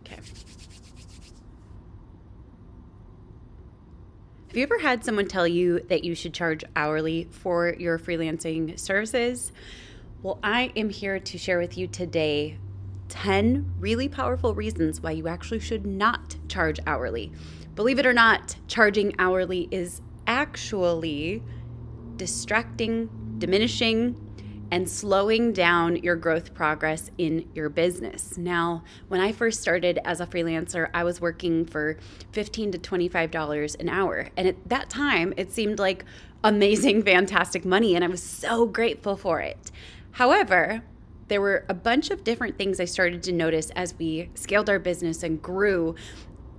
Okay. Have you ever had someone tell you that you should charge hourly for your freelancing services? Well, I am here to share with you today 10 really powerful reasons why you actually should not charge hourly. Believe it or not, charging hourly is actually distracting, diminishing, and slowing down your growth progress in your business. Now, when I first started as a freelancer, I was working for $15 to $25 an hour. And at that time, it seemed like amazing, fantastic money, and I was so grateful for it. However, there were a bunch of different things I started to notice as we scaled our business and grew,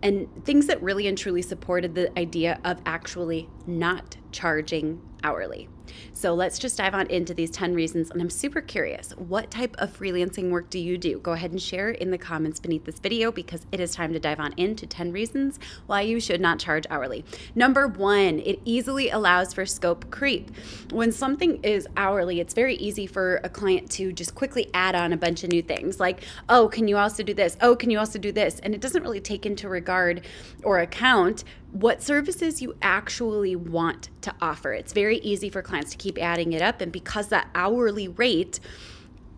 and things that really and truly supported the idea of actually not charging hourly. So let's just dive on into these 10 reasons. And I'm super curious, what type of freelancing work do you do? Go ahead and share in the comments beneath this video, because it is time to dive on into 10 reasons why you should not charge hourly. Number 1, it easily allows for scope creep. When something is hourly, it's very easy for a client to just quickly add on a bunch of new things like, oh, can you also do this? Oh, can you also do this? And it doesn't really take into regard or account what services you actually want to offer. It's very easy for clients to keep adding it up. And because that hourly rate,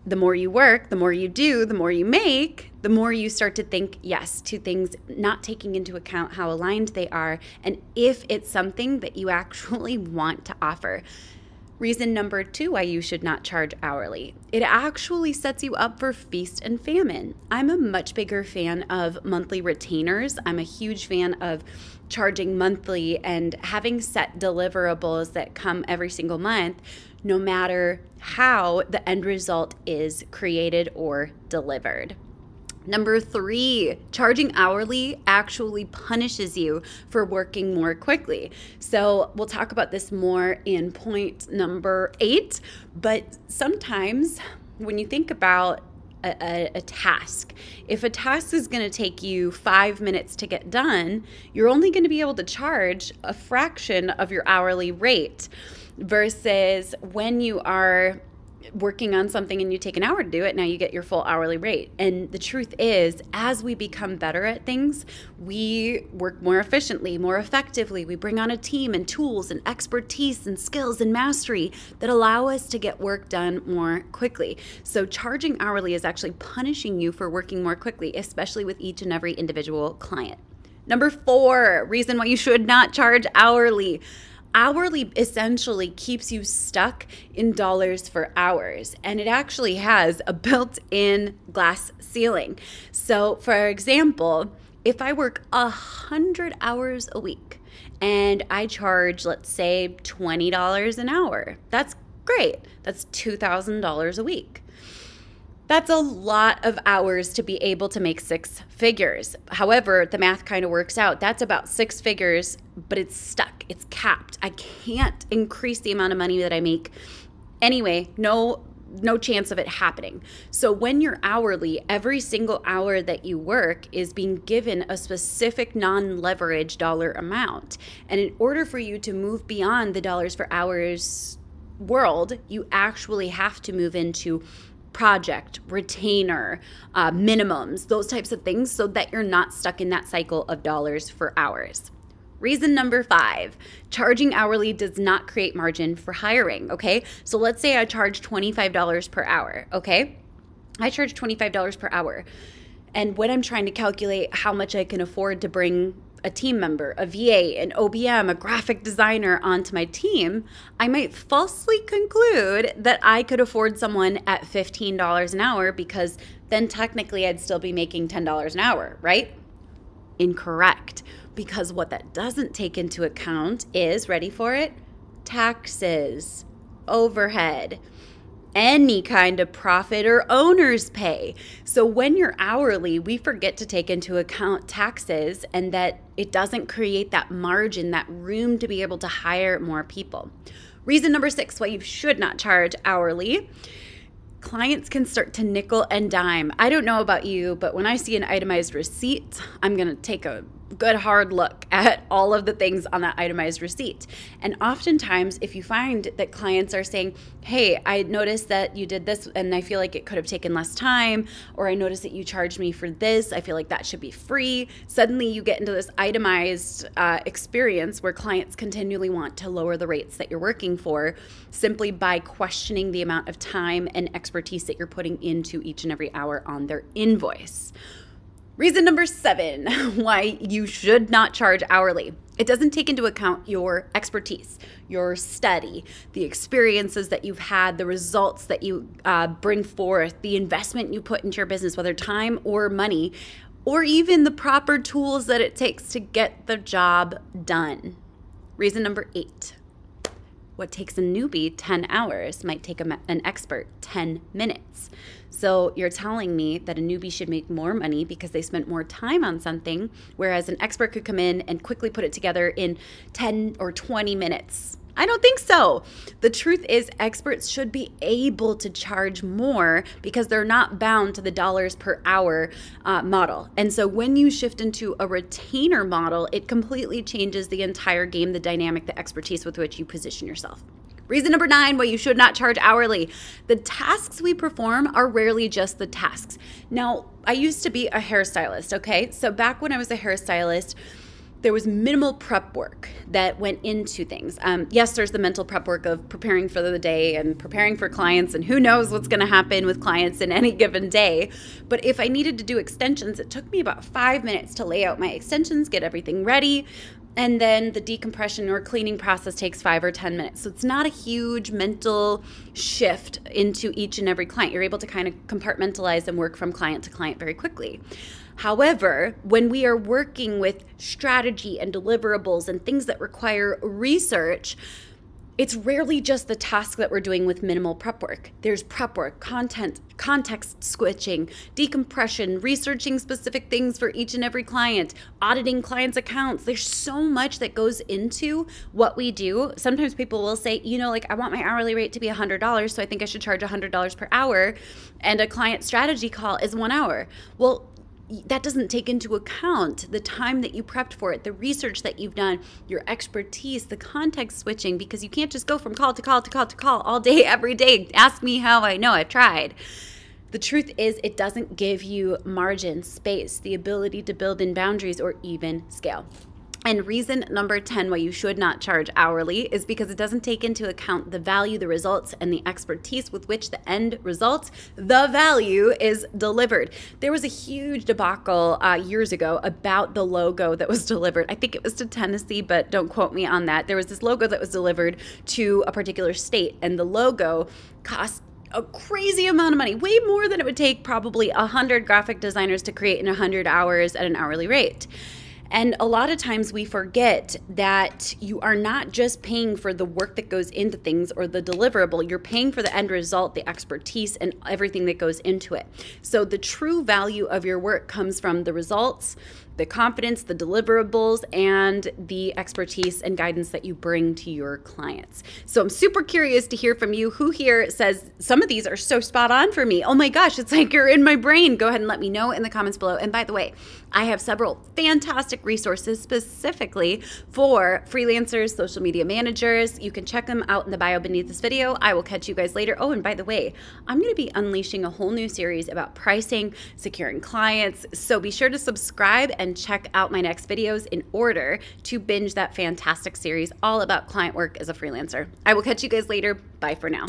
the more you work, the more you do, the more you make, the more you start to think yes to things, not taking into account how aligned they are and if it's something that you actually want to offer. Reason number 2 why you should not charge hourly. It actually sets you up for feast and famine. I'm a much bigger fan of monthly retainers. I'm a huge fan of charging monthly and having set deliverables that come every single month, no matter how the end result is created or delivered. Number 3, charging hourly actually punishes you for working more quickly. So we'll talk about this more in point number 8, but sometimes when you think about a task, if a task is going to take you 5 minutes to get done, you're only going to be able to charge a fraction of your hourly rate versus when you are working on something and you take an hour to do it, now you get your full hourly rate. And the truth is, as we become better at things, we work more efficiently, more effectively. We bring on a team and tools and expertise and skills and mastery that allow us to get work done more quickly. So charging hourly is actually punishing you for working more quickly, especially with each and every individual client. Number 4, reason why you should not charge hourly. Hourly essentially keeps you stuck in dollars for hours, and it actually has a built-in glass ceiling. So for example, if I work 100 hours a week and I charge, let's say, $20 an hour, that's great. That's $2,000 a week. That's a lot of hours to be able to make 6 figures. However, the math kind of works out. That's about 6 figures, but it's stuck. It's capped. I can't increase the amount of money that I make. Anyway, no chance of it happening. So when you're hourly, every single hour that you work is being given a specific non-leverage dollar amount. And in order for you to move beyond the dollars for hours world, you actually have to move into project, retainer, minimums, those types of things, so that you're not stuck in that cycle of dollars for hours. Reason number 5, charging hourly does not create margin for hiring, okay? So let's say I charge $25 per hour, okay? I charge $25 per hour. And when I'm trying to calculate how much I can afford to bring a team member, a VA, an OBM, a graphic designer onto my team, I might falsely conclude that I could afford someone at $15 an hour, because then technically I'd still be making $10 an hour, right? Incorrect. Because what that doesn't take into account is, ready for it, taxes, overhead, any kind of profit or owner's pay. So when you're hourly, we forget to take into account taxes, and that it doesn't create that margin, that room to be able to hire more people. Reason number 6 why you should not charge hourly. Clients can start to nickel and dime. I don't know about you, but when I see an itemized receipt, I'm going to take a good hard look at all of the things on that itemized receipt. And oftentimes, if you find that clients are saying, hey, I noticed that you did this and I feel like it could have taken less time, or I noticed that you charged me for this, I feel like that should be free. Suddenly you get into this itemized experience where clients continually want to lower the rates that you're working for simply by questioning the amount of time and expertise that you're putting into each and every hour on their invoice. Reason number 7 why you should not charge hourly. It doesn't take into account your expertise, your study, the experiences that you've had, the results that you bring forth, the investment you put into your business, whether time or money, or even the proper tools that it takes to get the job done. Reason number 8. What takes a newbie 10 hours might take an expert 10 minutes. So you're telling me that a newbie should make more money because they spent more time on something, whereas an expert could come in and quickly put it together in 10 or 20 minutes. I don't think so. The truth is experts should be able to charge more because they're not bound to the dollars per hour model. And so when you shift into a retainer model, it completely changes the entire game, the dynamic, the expertise with which you position yourself. Reason number 9 why you should not charge hourly. The tasks we perform are rarely just the tasks. Now, I used to be a hairstylist, okay? So back when I was a hairstylist, there was minimal prep work that went into things. Yes, there's the mental prep work of preparing for the day and preparing for clients, and who knows what's going to happen with clients in any given day. But if I needed to do extensions, it took me about 5 minutes to lay out my extensions, get everything ready, and then the decompression or cleaning process takes 5 or 10 minutes. So it's not a huge mental shift into each and every client. You're able to kind of compartmentalize and work from client to client very quickly. However, when we are working with strategy and deliverables and things that require research, it's rarely just the task that we're doing with minimal prep work. There's prep work, context switching, decompression, researching specific things for each and every client, auditing clients' accounts. There's so much that goes into what we do. Sometimes people will say, I want my hourly rate to be $100, so I think I should charge $100 per hour, and a client strategy call is 1 hour. Well, that doesn't take into account the time that you prepped for it, the research that you've done, your expertise, the context switching, because you can't just go from call to call to call to call all day, every day. Ask me how I know. I've tried. The truth is it doesn't give you margin, space, the ability to build in boundaries or even scale. And reason number 10 why you should not charge hourly is because it doesn't take into account the value, the results, and the expertise with which the end result, the value, is delivered. There was a huge debacle years ago about the logo that was delivered. I think it was to Tennessee, but don't quote me on that. There was this logo that was delivered to a particular state, and the logo cost a crazy amount of money, way more than it would take probably 100 graphic designers to create in 100 hours at an hourly rate. And a lot of times we forget that you are not just paying for the work that goes into things or the deliverable, you're paying for the end result, the expertise, and everything that goes into it. So the true value of your work comes from the results, the confidence, the deliverables, and the expertise and guidance that you bring to your clients. So I'm super curious to hear from you. Who here says some of these are so spot on for me? Oh my gosh, it's like you're in my brain. Go ahead and let me know in the comments below. And by the way, I have several fantastic resources specifically for freelancers, social media managers. You can check them out in the bio beneath this video. I will catch you guys later. Oh, and by the way, I'm going to be unleashing a whole new series about pricing, securing clients. So be sure to subscribe and check out my next videos in order to binge that fantastic series all about client work as a freelancer. I will catch you guys later. Bye for now.